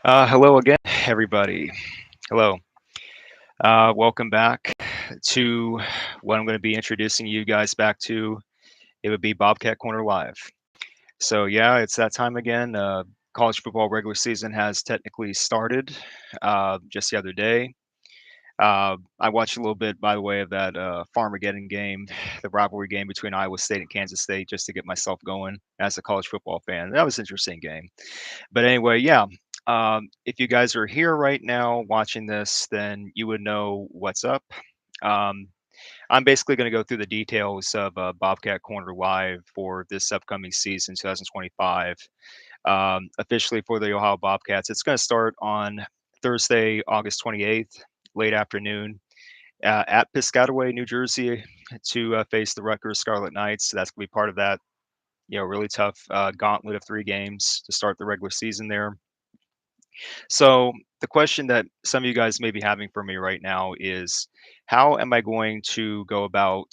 Hello again, everybody. Hello. Welcome back to what I'm going to be introducing you guys back to. It would be Bobcat Corner Live. So, yeah, it's that time again. College football regular season has technically started just the other day. I watched a little bit, by the way, of that Farmageddon game, the rivalry game between Iowa State and Kansas State, just to get myself going as a college football fan. That was an interesting game. But anyway, yeah. If you guys are here right now watching this, then you would know what's up. Um, I'm basically going to go through the details of Bobcat Corner Live for this upcoming season, 2025, officially for the Ohio Bobcats. It's going to start on Thursday, August 28th, late afternoon, at Piscataway, New Jersey, to face the Rutgers Scarlet Knights. So that's going to be part of that, really tough gauntlet of 3 games to start the regular season there. So the question that some of you guys may be having for me right now is, how am I going to go about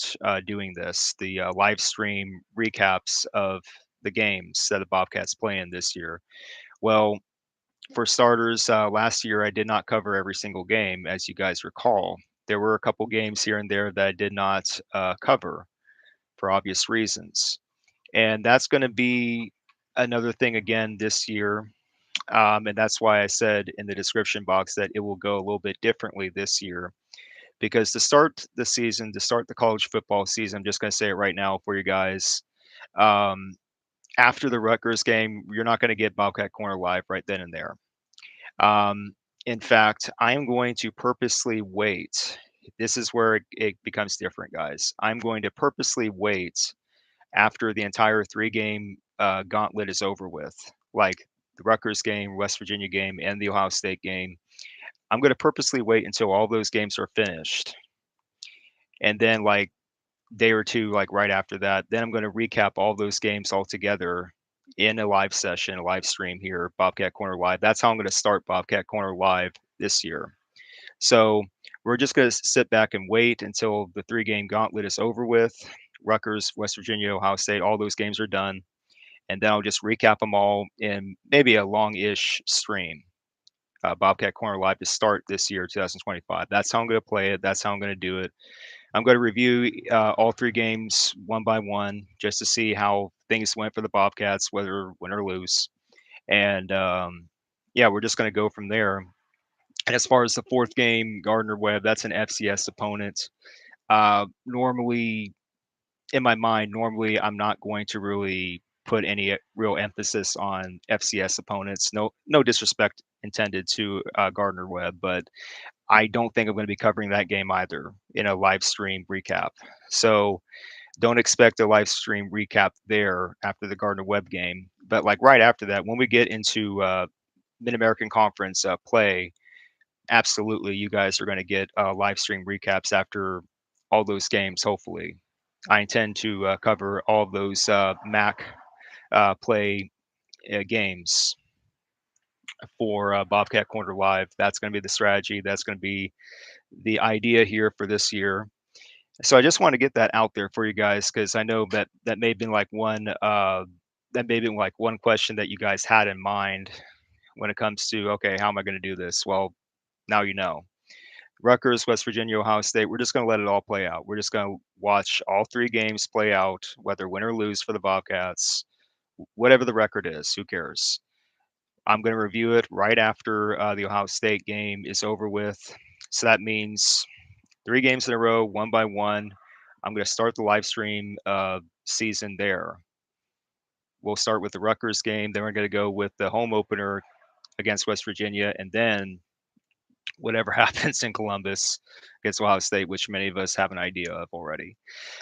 doing this? The live stream recaps of the games that the Bobcats play in this year. Well, for starters, last year I did not cover every single game, as you guys recall. There were a couple games here and there that I did not cover for obvious reasons, and that's going to be another thing again this year, and that's why I said in the description box that it will go a little bit differently this year. Because to start the season, to start the college football season, I'm just going to say it right now for you guys. Um, After the Rutgers game, you're not going to get Bobcat Corner Live right then and there. In fact, I am going to purposely wait. This is where it becomes different, guys. I'm going to purposely wait after the entire 3 game gauntlet is over with, like the Rutgers game, West Virginia game, and the Ohio State game. I'm going to purposely wait until all those games are finished. And then, like, day or two, like right after that, then I'm going to recap all those games all together in a live session, a live stream here, Bobcat Corner Live. That's how I'm going to start Bobcat Corner Live this year. So we're just going to sit back and wait until the 3 game gauntlet is over with. Rutgers, West Virginia, Ohio State, all those games are done. And then I'll just recap them all in maybe a long-ish stream. Bobcat Corner Live to start this year, 2025. That's how I'm going to play it. That's how I'm going to do it. I'm going to review all 3 games one by one just to see how things went for the Bobcats, whether win or lose. And yeah, we're just going to go from there. And as far as the 4th game, Gardner Webb, that's an FCS opponent. Normally, in my mind, normally I'm not going to really put any real emphasis on FCS opponents. No disrespect intended to Gardner Webb, but I don't think I'm going to be covering that game either in a live stream recap. So don't expect a live stream recap there after the Gardner Webb game. But like right after that, when we get into Mid American Conference play, absolutely, you guys are going to get live stream recaps after all those games. Hopefully, I intend to cover all of those MAC play games for Bobcat Corner Live. That's going to be the strategy. That's going to be the idea here for this year. So I just want to get that out there for you guys because I know that that may have been like one question that you guys had in mind when it comes to, okay, how am I going to do this? Well, now you know. Rutgers, West Virginia, Ohio State. We're just going to let it all play out. We're just going to watch all 3 games play out, whether win or lose for the Bobcats, whatever the record is. Who cares? I'm going to review it right after the Ohio State game is over with. So that means 3 games in a row, one by one. I'm going to start the live stream season there. We'll start with the Rutgers game. Then we're going to go with the home opener against West Virginia. And then whatever happens in Columbus against Ohio State, which many of us have an idea of already.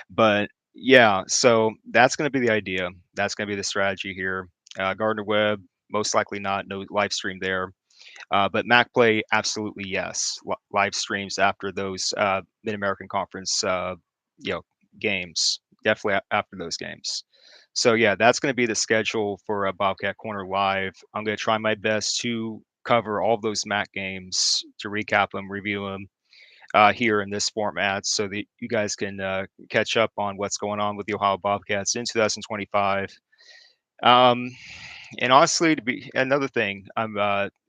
But yeah, so that's going to be the idea. That's going to be the strategy here. Gardner Webb, most likely not, no live stream there. But Mac Play, absolutely yes. Live streams after those Mid American Conference, you know, games. Definitely after those games. So yeah, that's going to be the schedule for Bobcat Corner Live. I'm going to try my best to cover all of those MAC games, to recap them, review them here in this format, so that you guys can catch up on what's going on with the Ohio Bobcats in 2025. Um, And honestly, to be another thing, I'm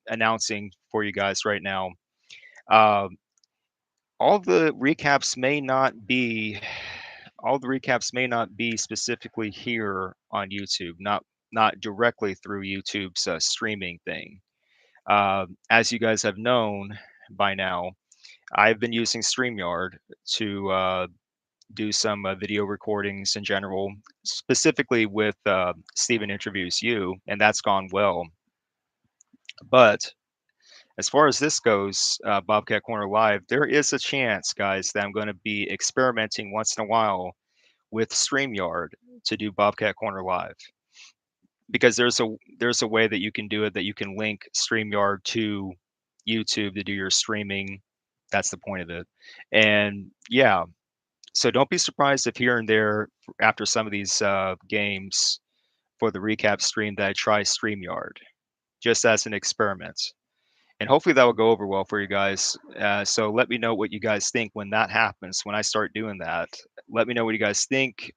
announcing for you guys right now. Um, all the recaps may not be, all the recaps may not be specifically here on YouTube, not directly through YouTube's streaming thing. As you guys have known by now, I've been using StreamYard to do some video recordings in general, specifically with Stephen Interviews You, and that's gone well. But as far as this goes, Bobcat Corner Live, there is a chance, guys, that I'm going to be experimenting once in a while with StreamYard to do Bobcat Corner Live, because there's a way that you can do it, that you can link StreamYard to YouTube to do your streaming. That's the point of it. And yeah, so don't be surprised if here and there after some of these games for the recap stream that I try StreamYard just as an experiment. And hopefully that will go over well for you guys. So let me know what you guys think when that happens. When I start doing that, let me know what you guys think.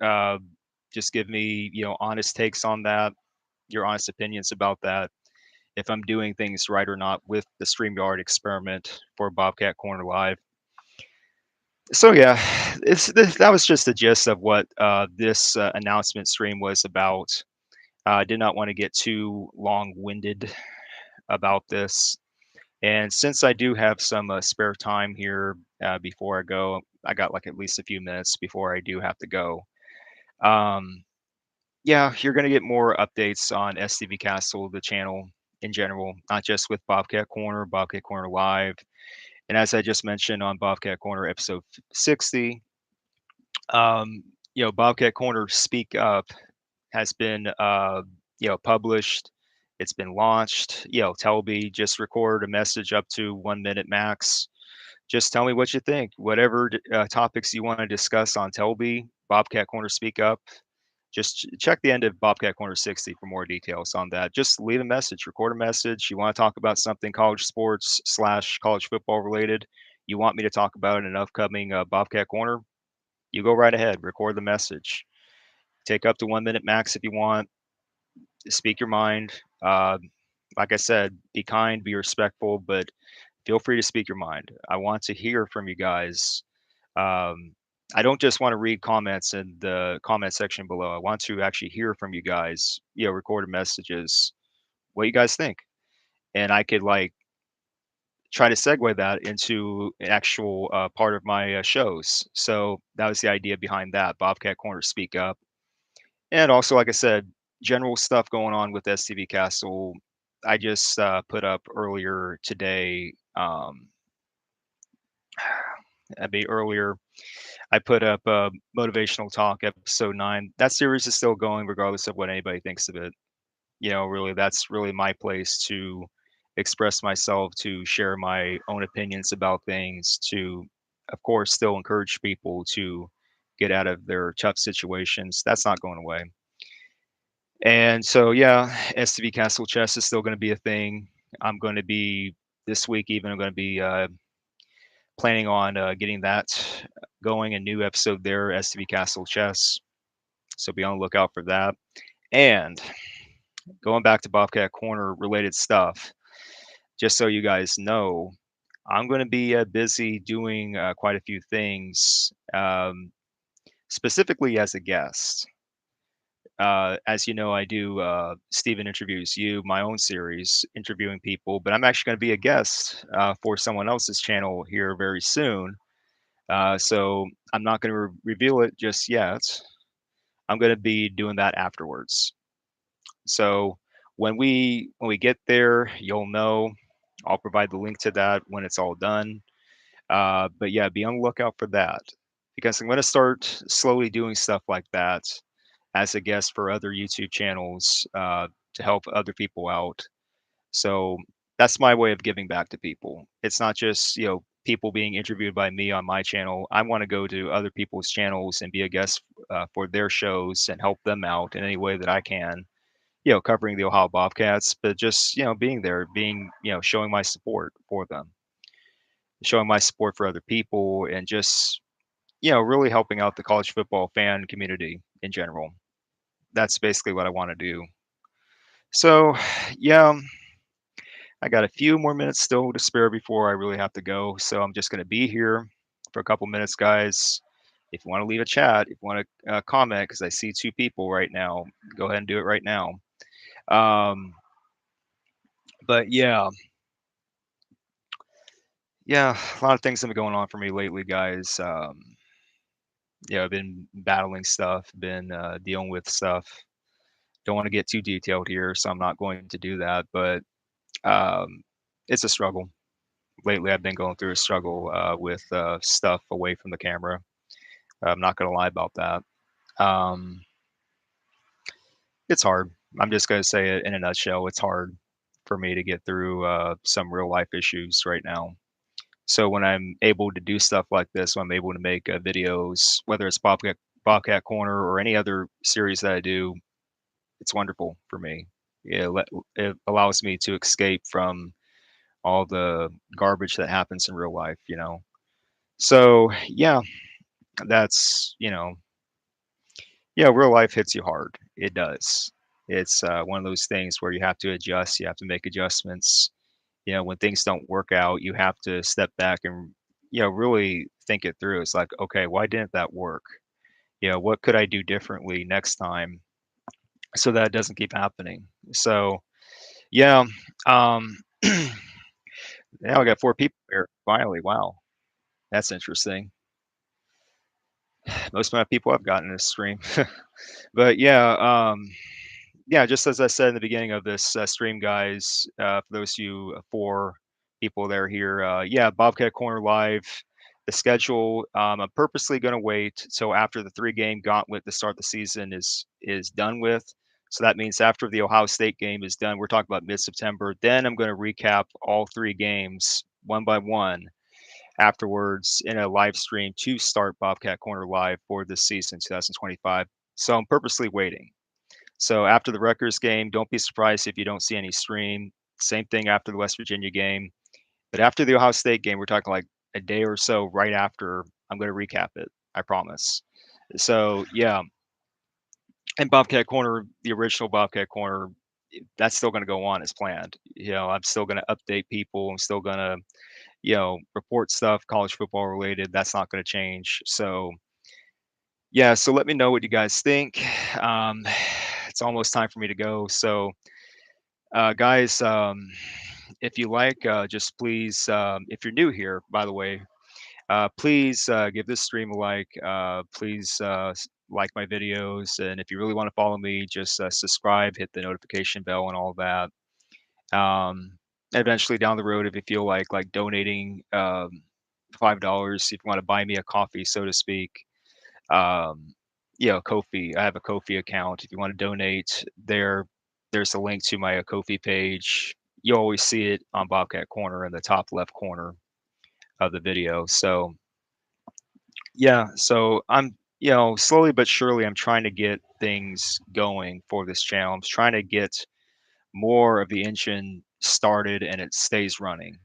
Just give me, honest takes on that, your honest opinions about that. If I'm doing things right or not with the StreamYard experiment for Bobcat Corner Live. So yeah, that was just the gist of what this announcement stream was about. I did not want to get too long-winded about this. And since I do have some spare time here before I go, I got like at least a few minutes before I do have to go. Um, yeah, you're going to get more updates on STV Castle, the channel in general, not just with Bobcat Corner Live. And as I just mentioned on Bobcat Corner episode 60, um, Bobcat Corner Speak Up has been, published. It's been launched. Telby, just record a message up to 1 minute max. Just tell me what you think. Whatever topics you want to discuss on Telby, Bobcat Corner Speak Up. Just check the end of Bobcat Corner 60 for more details on that. Just leave a message, record a message. You want to talk about something college sports / college football related. You want me to talk about in an upcoming Bobcat Corner? You go right ahead, record the message. Take up to 1 minute max if you want. Speak your mind. Like I said, be kind, be respectful, but feel free to speak your mind. I want to hear from you guys. Um, I don't just want to read comments in the comment section below. I want to actually hear from you guys, recorded messages, what you guys think. And I could like try to segue that into an actual part of my shows. So that was the idea behind that. Bobcat Corner Speak Up. And also, like I said, general stuff going on with STV Castle. I just put up earlier today. Earlier, I put up Motivational Talk episode 9. That series is still going, regardless of what anybody thinks of it. Really, that's really my place to express myself, to share my own opinions about things, to, of course, still encourage people to get out of their tough situations. That's not going away. And so, yeah, STV Castle Chess is still going to be a thing. I'm going to be this week, even I'm going to be planning on getting that going, a new episode there, STV Castle Chess. So be on the lookout for that. And going back to Bobcat Corner related stuff, just so you guys know, I'm going to be busy doing quite a few things, specifically as a guest. As you know, I do Stephen Interviews You, my own series, interviewing people, but I'm actually going to be a guest for someone else's channel here very soon. So I'm not going to reveal it just yet. I'm going to be doing that afterwards. So when we get there, you'll know. I'll provide the link to that when it's all done. But yeah, be on the lookout for that, because I'm going to start slowly doing stuff like that as a guest for other YouTube channels to help other people out. So that's my way of giving back to people. It's not just, people being interviewed by me on my channel. I want to go to other people's channels and be a guest for their shows and help them out in any way that I can. Covering the Ohio Bobcats, but just, being there, being, showing my support for them, showing my support for other people, and just, really helping out the college football fan community in general. That's basically what I want to do. So, yeah, I got a few more minutes still to spare before I really have to go. So I'm just going to be here for a couple minutes, guys. If you want to leave a chat, if you want to comment, because I see two people right now, go ahead and do it right now. Um, but yeah, a lot of things have been going on for me lately, guys. Yeah, I've been battling stuff, been dealing with stuff. Don't want to get too detailed here, so I'm not going to do that. But um, it's a struggle. Lately, I've been going through a struggle with stuff away from the camera. I'm not going to lie about that. Um, it's hard. I'm just going to say it in a nutshell. It's hard for me to get through some real life issues right now. So when I'm able to do stuff like this, when I'm able to make videos, whether it's Bobcat Corner or any other series that I do, it's wonderful for me. It allows me to escape from all the garbage that happens in real life, you know. So yeah, that's yeah, real life hits you hard. It does. It's one of those things where you have to adjust. You have to make adjustments. You know, when things don't work out, you have to step back and really think it through. It's like, okay, why didn't that work? What could I do differently next time so that it doesn't keep happening? So yeah, um, now I got four people here finally. Wow, that's interesting. Most of my people I've gotten in this stream. But yeah, just as I said in the beginning of this stream, guys, for those of you four people that are here, yeah, Bobcat Corner Live, the schedule. I'm purposely going to wait till after the three-game gauntlet to start the season is done with. So that means after the Ohio State game is done, we're talking about mid-September. Then I'm going to recap all three games one by one afterwards in a live stream to start Bobcat Corner Live for this season, 2025. So I'm purposely waiting. So after the Rutgers game, don't be surprised if you don't see any stream. Same thing after the West Virginia game. But after the Ohio State game, we're talking like a day or so right after, I'm going to recap it. I promise. So yeah, and Bobcat Corner, the original Bobcat Corner, that's still going to go on as planned. I'm still going to update people. I'm still going to report stuff college football related. That's not going to change. So yeah, so let me know what you guys think. Um, it's almost time for me to go. So guys, if you like, just please, if you're new here, by the way, please give this stream a like. Please like my videos. And if you really want to follow me, just subscribe, hit the notification bell, and all that. Eventually down the road, if you feel like donating $5, if you want to buy me a coffee, so to speak, um, Kofi. I have a Kofi account. If you want to donate there, there's a link to my Kofi page. You always see it on Bobcat Corner in the top left corner of the video. So yeah, so I'm slowly but surely I'm trying to get things going for this channel. I'm trying to get more of the engine started and it stays running.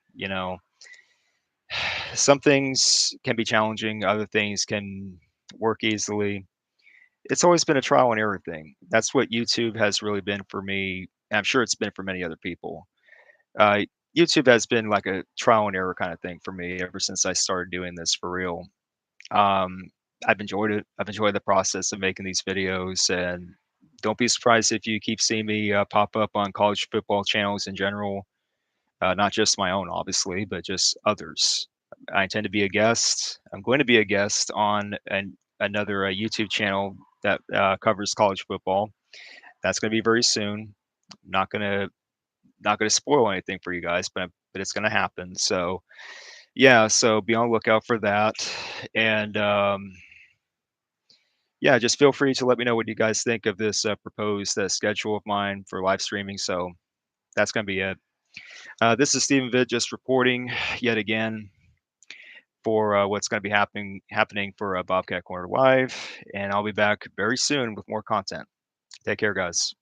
Some things can be challenging, other things can work easily. It's always been a trial and error thing. That's what YouTube has really been for me. And I'm sure it's been for many other people. Uh, YouTube has been like a trial and error kind of thing for me ever since I started doing this for real. Um, I've enjoyed it. I've enjoyed the process of making these videos, and don't be surprised if you keep seeing me pop up on college football channels in general, not just my own, obviously, but just others. I intend to be a guest. I'm going to be a guest on another YouTube channel that covers college football. That's going to be very soon. Not gonna not gonna spoil anything for you guys, but it's going to happen. So yeah, so be on the lookout for that. And yeah, just feel free to let me know what you guys think of this proposed schedule of mine for live streaming. So that's going to be it. This is Stephen Vitt just reporting yet again for what's going to be happening for Bobcat Corner Live, and I'll be back very soon with more content. Take care, guys.